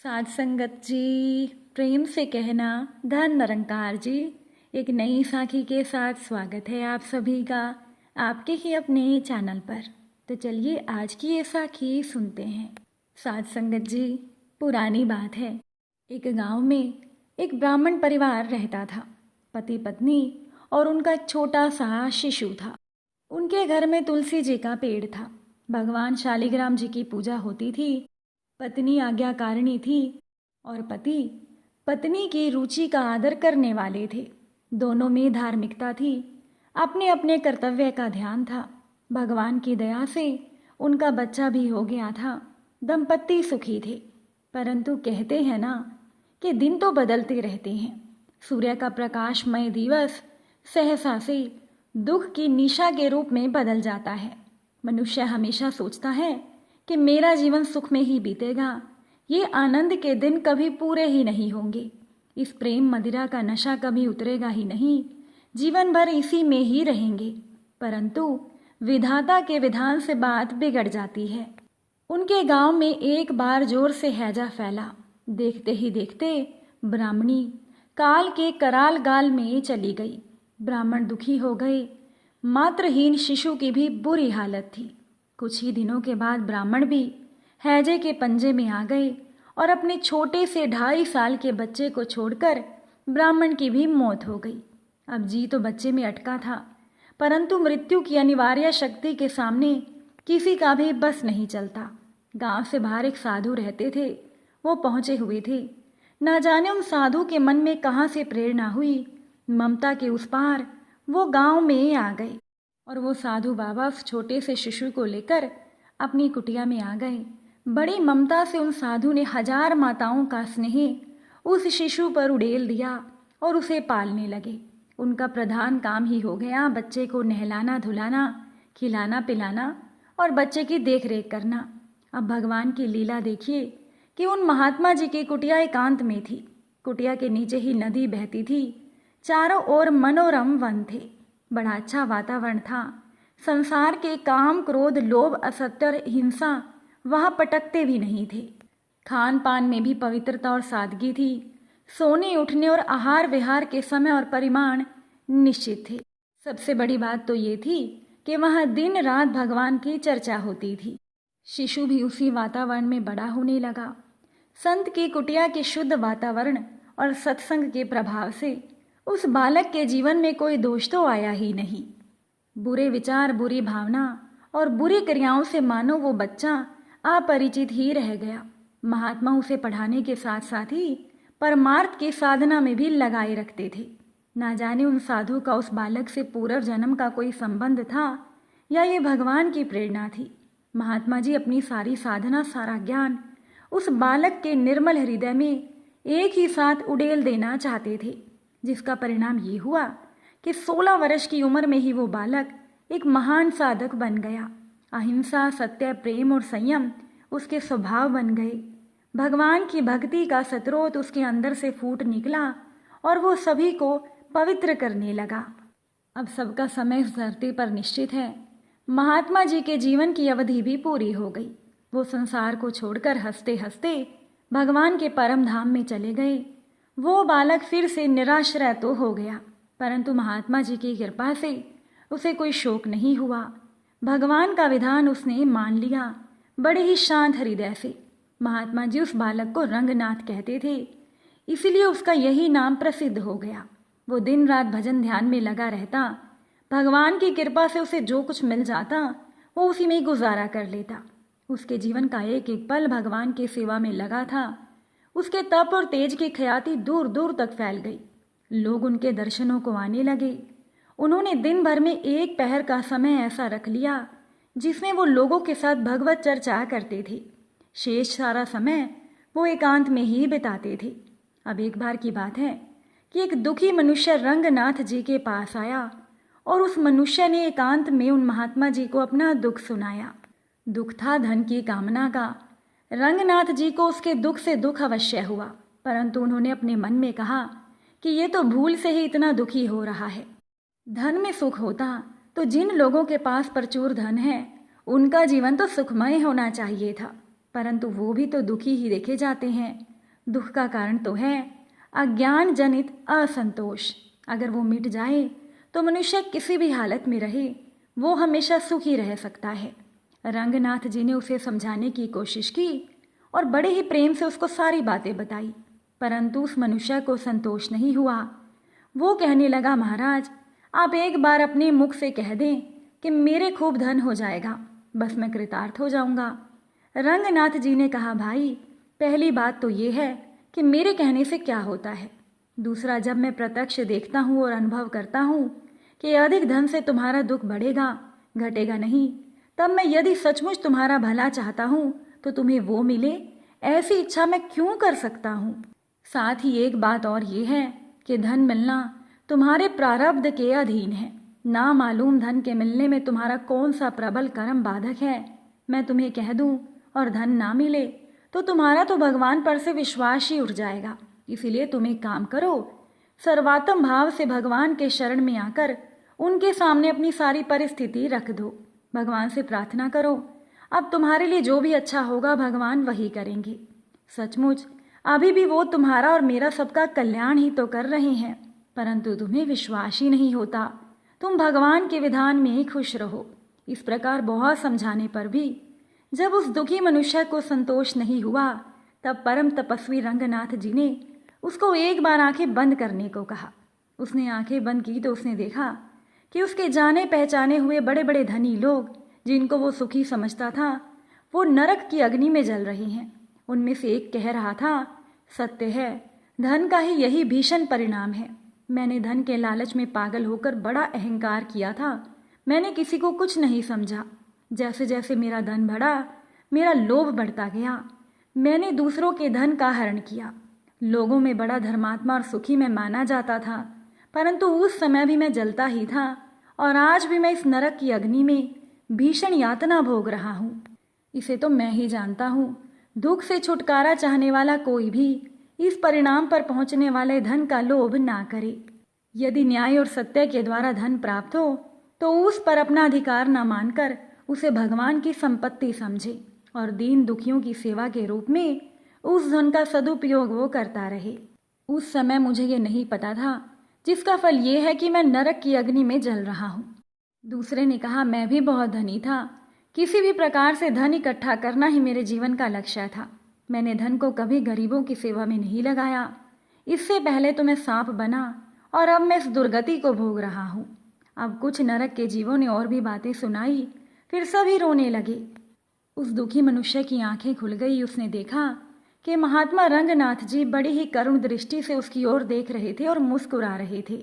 साध संगत जी, प्रेम से कहना धन निरंकार जी। एक नई साखी के साथ स्वागत है आप सभी का आपके ही अपने चैनल पर। तो चलिए आज की ये साखी सुनते हैं। साध संगत जी, पुरानी बात है। एक गांव में एक ब्राह्मण परिवार रहता था। पति पत्नी और उनका एक छोटा सा शिशु था। उनके घर में तुलसी जी का पेड़ था। भगवान शालिग्राम जी की पूजा होती थी। पत्नी आज्ञाकारिणी थी और पति पत्नी की रुचि का आदर करने वाले थे। दोनों में धार्मिकता थी। अपने अपने कर्तव्य का ध्यान था। भगवान की दया से उनका बच्चा भी हो गया था। दंपत्ति सुखी थे। परंतु कहते हैं ना कि दिन तो बदलते रहते हैं। सूर्य का प्रकाशमय दिवस सहसा से दुख की निशा के रूप में बदल जाता है। मनुष्य हमेशा सोचता है कि मेरा जीवन सुख में ही बीतेगा, ये आनंद के दिन कभी पूरे ही नहीं होंगे, इस प्रेम मदिरा का नशा कभी उतरेगा ही नहीं, जीवन भर इसी में ही रहेंगे। परंतु विधाता के विधान से बात बिगड़ जाती है। उनके गांव में एक बार जोर से हैजा फैला। देखते ही देखते ब्राह्मणी काल के कराल गाल में चली गई। ब्राह्मण दुखी हो गए। मात्रहीन शिशु की भी बुरी हालत थी। कुछ ही दिनों के बाद ब्राह्मण भी हैजे के पंजे में आ गए और अपने छोटे से 2.5 साल के बच्चे को छोड़कर ब्राह्मण की भी मौत हो गई। अब जी तो बच्चे में अटका था, परंतु मृत्यु की अनिवार्य शक्ति के सामने किसी का भी बस नहीं चलता। गांव से बाहर एक साधु रहते थे। वो पहुंचे हुए थे। न जाने उन साधु के मन में कहाँ से प्रेरणा हुई। ममता के उस पार वो गांव में आ गए और वो साधु बाबा उस छोटे से शिशु को लेकर अपनी कुटिया में आ गए। बड़ी ममता से उन साधु ने 1000 माताओं का स्नेह उस शिशु पर उड़ेल दिया और उसे पालने लगे। उनका प्रधान काम ही हो गया बच्चे को नहलाना धुलाना, खिलाना पिलाना और बच्चे की देखरेख करना। अब भगवान की लीला देखिए कि उन महात्मा जी की कुटिया एकांत में थी। कुटिया के नीचे ही नदी बहती थी। चारों ओर मनोरम वन थे। बड़ा अच्छा वातावरण था। संसार के काम क्रोध लोभ असत्य हिंसा वहाँ पटकते भी नहीं थे। खान पान में भी पवित्रता और सादगी थी। सोने उठने और आहार विहार के समय और परिमाण निश्चित थे। सबसे बड़ी बात तो ये थी कि वहाँ दिन रात भगवान की चर्चा होती थी। शिशु भी उसी वातावरण में बड़ा होने लगा। संत की कुटिया के शुद्ध वातावरण और सत्संग के प्रभाव से उस बालक के जीवन में कोई दोष तो आया ही नहीं। बुरे विचार, बुरी भावना और बुरी क्रियाओं से मानो वो बच्चा अपरिचित ही रह गया। महात्मा उसे पढ़ाने के साथ साथ ही परमार्थ की साधना में भी लगाए रखते थे। ना जाने उन साधु का उस बालक से पूर्व जन्म का कोई संबंध था या ये भगवान की प्रेरणा थी। महात्मा जी अपनी सारी साधना, सारा ज्ञान उस बालक के निर्मल हृदय में एक ही साथ उड़ेल देना चाहते थे, जिसका परिणाम ये हुआ कि 16 वर्ष की उम्र में ही वो बालक एक महान साधक बन गया। अहिंसा, सत्य, प्रेम और संयम उसके स्वभाव बन गए। भगवान की भक्ति का स्रोत उसके अंदर से फूट निकला और वो सभी को पवित्र करने लगा। अब सबका समय इस धरती पर निश्चित है। महात्मा जी के जीवन की अवधि भी पूरी हो गई। वो संसार को छोड़कर हंसते हंसते भगवान के परम धाम में चले गए। वो बालक फिर से निराश्रय तो हो गया, परंतु महात्मा जी की कृपा से उसे कोई शोक नहीं हुआ। भगवान का विधान उसने मान लिया बड़े ही शांत हृदय से। महात्मा जी उस बालक को रंगनाथ कहते थे, इसलिए उसका यही नाम प्रसिद्ध हो गया। वो दिन रात भजन ध्यान में लगा रहता। भगवान की कृपा से उसे जो कुछ मिल जाता वो उसी में गुजारा कर लेता। उसके जीवन का एक एक पल भगवान की सेवा में लगा था। उसके तप और तेज की ख्याति दूर दूर तक फैल गई। लोग उनके दर्शनों को आने लगे। उन्होंने दिन भर में 1 पहर का समय ऐसा रख लिया जिसमें वो लोगों के साथ भगवत चर्चा करते थे। शेष सारा समय वो एकांत में ही बिताते थे। अब एक बार की बात है कि एक दुखी मनुष्य रंगनाथ जी के पास आया और उस मनुष्य ने एकांत में उन महात्मा जी को अपना दुख सुनाया। दुख था धन की कामना का। रंगनाथ जी को उसके दुख से दुख अवश्य हुआ, परंतु उन्होंने अपने मन में कहा कि ये तो भूल से ही इतना दुखी हो रहा है। धन में सुख होता तो जिन लोगों के पास प्रचुर धन है उनका जीवन तो सुखमय होना चाहिए था, परंतु वो भी तो दुखी ही देखे जाते हैं। दुख का कारण तो है अज्ञान जनित असंतोष। अगर वो मिट जाए तो मनुष्य किसी भी हालत में रहे वो हमेशा सुखी रह सकता है। रंगनाथ जी ने उसे समझाने की कोशिश की और बड़े ही प्रेम से उसको सारी बातें बताई, परंतु उस मनुष्य को संतोष नहीं हुआ। वो कहने लगा, महाराज आप एक बार अपने मुख से कह दें कि मेरे खूब धन हो जाएगा, बस मैं कृतार्थ हो जाऊंगा। रंगनाथ जी ने कहा, भाई पहली बात तो ये है कि मेरे कहने से क्या होता है। दूसरा, जब मैं प्रत्यक्ष देखता हूँ और अनुभव करता हूँ कि अधिक धन से तुम्हारा दुख बढ़ेगा घटेगा नहीं, तब मैं यदि सचमुच तुम्हारा भला चाहता हूँ तो तुम्हें वो मिले, ऐसी इच्छा मैं क्यों कर सकता हूँ। साथ ही एक बात और ये है कि धन मिलना तुम्हारे प्रारब्ध के अधीन है। ना मालूम धन के मिलने में तुम्हारा कौन सा प्रबल कर्म बाधक है। मैं तुम्हें कह दूं और धन ना मिले तो तुम्हारा तो भगवान पर से विश्वास ही उठ जाएगा। इसीलिए तुम एक काम करो, सर्वात्म भाव से भगवान के शरण में आकर उनके सामने अपनी सारी परिस्थिति रख दो। भगवान से प्रार्थना करो, अब तुम्हारे लिए जो भी अच्छा होगा भगवान वही करेंगे। सचमुच अभी भी वो तुम्हारा और मेरा सबका कल्याण ही तो कर रहे हैं, परंतु तुम्हें विश्वास ही नहीं होता। तुम भगवान के विधान में ही खुश रहो। इस प्रकार बहुत समझाने पर भी जब उस दुखी मनुष्य को संतोष नहीं हुआ, तब परम तपस्वी रंगनाथ जी ने उसको एक बार आंखें बंद करने को कहा। उसने आंखें बंद की तो उसने देखा कि उसके जाने पहचाने हुए बड़े बड़े धनी लोग, जिनको वो सुखी समझता था, वो नरक की अग्नि में जल रहे हैं। उनमें से एक कह रहा था, सत्य है, धन का ही यही भीषण परिणाम है। मैंने धन के लालच में पागल होकर बड़ा अहंकार किया था। मैंने किसी को कुछ नहीं समझा। जैसे जैसे मेरा धन बढ़ा, मेरा लोभ बढ़ता गया। मैंने दूसरों के धन का हरण किया। लोगों में बड़ा धर्मात्मा और सुखी मैं माना जाता था, परंतु उस समय भी मैं जलता ही था और आज भी मैं इस नरक की अग्नि में भीषण यातना भोग रहा हूँ। इसे तो मैं ही जानता हूँ। दुख से छुटकारा चाहने वाला कोई भी इस परिणाम पर पहुंचने वाले धन का लोभ ना करे। यदि न्याय और सत्य के द्वारा धन प्राप्त हो तो उस पर अपना अधिकार न मानकर उसे भगवान की संपत्ति समझे और दीन दुखियों की सेवा के रूप में उस धन का सदुपयोग वो करता रहे। उस समय मुझे ये नहीं पता था, जिसका फल ये है कि मैं नरक की अग्नि में जल रहा हूँ। दूसरे ने कहा, मैं भी बहुत धनी था। किसी भी प्रकार से धन इकट्ठा करना ही मेरे जीवन का लक्ष्य था। मैंने धन को कभी गरीबों की सेवा में नहीं लगाया। इससे पहले तो मैं सांप बना और अब मैं इस दुर्गति को भोग रहा हूँ। अब कुछ नरक के जीवों ने और भी बातें सुनाई, फिर सभी रोने लगे। उस दुखी मनुष्य की आंखें खुल गई। उसने देखा कि महात्मा रंगनाथ जी बड़ी ही करुण दृष्टि से उसकी ओर देख रहे थे और मुस्कुरा रहे थे।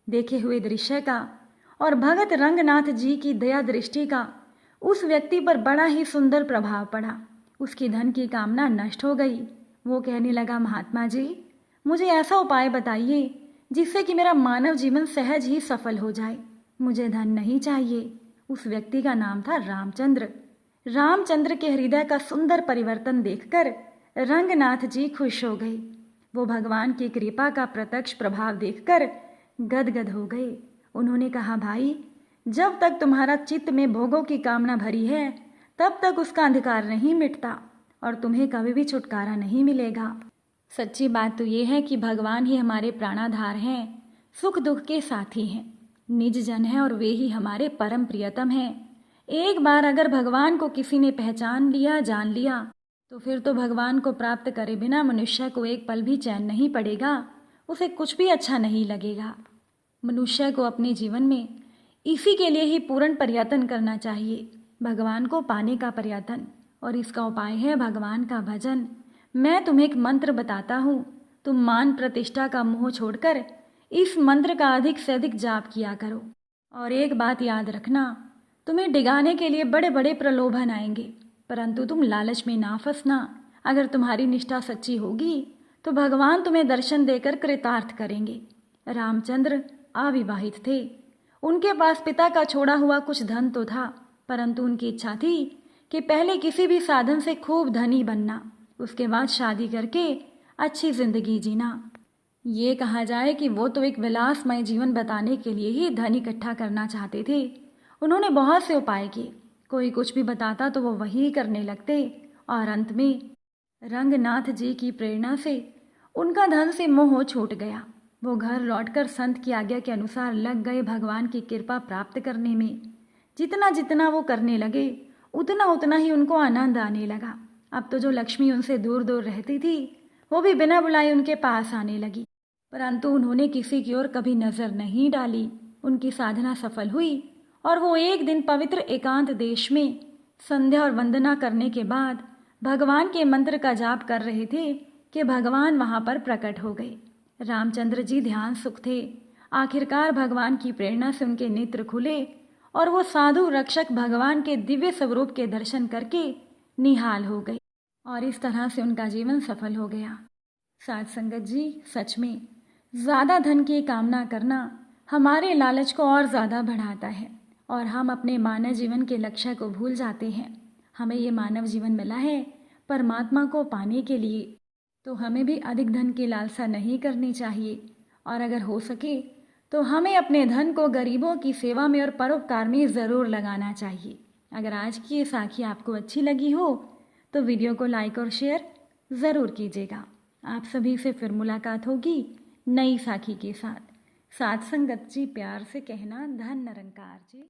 देखे हुए दृश्य का और भगत रंगनाथ जी की दया दृष्टि का उस व्यक्ति पर बड़ा ही सुंदर प्रभाव पड़ा। उसकी धन की कामना नष्ट हो गई। वो कहने लगा, महात्मा जी मुझे ऐसा उपाय बताइए जिससे कि मेरा मानव जीवन सहज ही सफल हो जाए। मुझे धन नहीं चाहिए। उस व्यक्ति का नाम था रामचंद्र। रामचंद्र के हृदय का सुंदर परिवर्तन देखकर रंगनाथ जी खुश हो गए। वो भगवान की कृपा का प्रत्यक्ष प्रभाव देखकर गदगद हो गए। उन्होंने कहा, भाई जब तक तुम्हारा चित्त में भोगों की कामना भरी है तब तक उसका अंधकार नहीं मिटता और तुम्हें कभी भी छुटकारा नहीं मिलेगा। सच्ची बात तो ये है कि भगवान ही हमारे प्राणाधार हैं, सुख दुख के साथी हैं, निज जन हैं और वे ही हमारे परम प्रियतम हैं। एक बार अगर भगवान को किसी ने पहचान लिया, जान लिया, तो फिर तो भगवान को प्राप्त करे बिना मनुष्य को एक पल भी चैन नहीं पड़ेगा। उसे कुछ भी अच्छा नहीं लगेगा। मनुष्य को अपने जीवन में इसी के लिए ही पूर्ण प्रयत्न करना चाहिए, भगवान को पाने का प्रयत्न, और इसका उपाय है भगवान का भजन। मैं तुम्हें एक मंत्र बताता हूँ, तुम मान प्रतिष्ठा का मोह छोड़कर इस मंत्र का अधिक से अधिक जाप किया करो। और एक बात याद रखना, तुम्हें डिगाने के लिए बड़े बड़े प्रलोभन आएंगे, परंतु तुम लालच में ना फंसना। अगर तुम्हारी निष्ठा सच्ची होगी तो भगवान तुम्हें दर्शन देकर कृतार्थ करेंगे। रामचंद्र अविवाहित थे। उनके पास पिता का छोड़ा हुआ कुछ धन तो था, परंतु उनकी इच्छा थी कि पहले किसी भी साधन से खूब धनी बनना, उसके बाद शादी करके अच्छी जिंदगी जीना। ये कहा जाए कि वो तो एक विलासमय जीवन बताने के लिए ही धन इकट्ठा करना चाहते थे। उन्होंने बहुत से उपाय किए, कोई कुछ भी बताता तो वो वही करने लगते और अंत में रंगनाथ जी की प्रेरणा से उनका धन से मोह छूट गया। वो घर लौटकर संत की आज्ञा के अनुसार लग गए भगवान की कृपा प्राप्त करने में। जितना जितना वो करने लगे उतना उतना ही उनको आनंद आने लगा। अब तो जो लक्ष्मी उनसे दूर दूर रहती थी वो भी बिना बुलाए उनके पास आने लगी। परंतु उन्होंने किसी की ओर कभी नजर नहीं डाली। उनकी साधना सफल हुई और वो एक दिन पवित्र एकांत देश में संध्या और वंदना करने के बाद भगवान के मंत्र का जाप कर रहे थे कि भगवान वहां पर प्रकट हो गए। रामचंद्र जी ध्यान सुख थे। आखिरकार भगवान की प्रेरणा से उनके नेत्र खुले और वो साधु रक्षक भगवान के दिव्य स्वरूप के दर्शन करके निहाल हो गए और इस तरह से उनका जीवन सफल हो गया। साध संगत जी, सच में ज़्यादा धन की कामना करना हमारे लालच को और ज़्यादा बढ़ाता है और हम अपने मानव जीवन के लक्ष्य को भूल जाते हैं। हमें ये मानव जीवन मिला है परमात्मा को पाने के लिए, तो हमें भी अधिक धन की लालसा नहीं करनी चाहिए और अगर हो सके तो हमें अपने धन को गरीबों की सेवा में और परोपकार में ज़रूर लगाना चाहिए। अगर आज की ये साखी आपको अच्छी लगी हो तो वीडियो को लाइक और शेयर ज़रूर कीजिएगा। आप सभी से फिर मुलाकात होगी नई साखी के साथ। साध संगत जी, प्यार से कहना, धन निरंकार जी।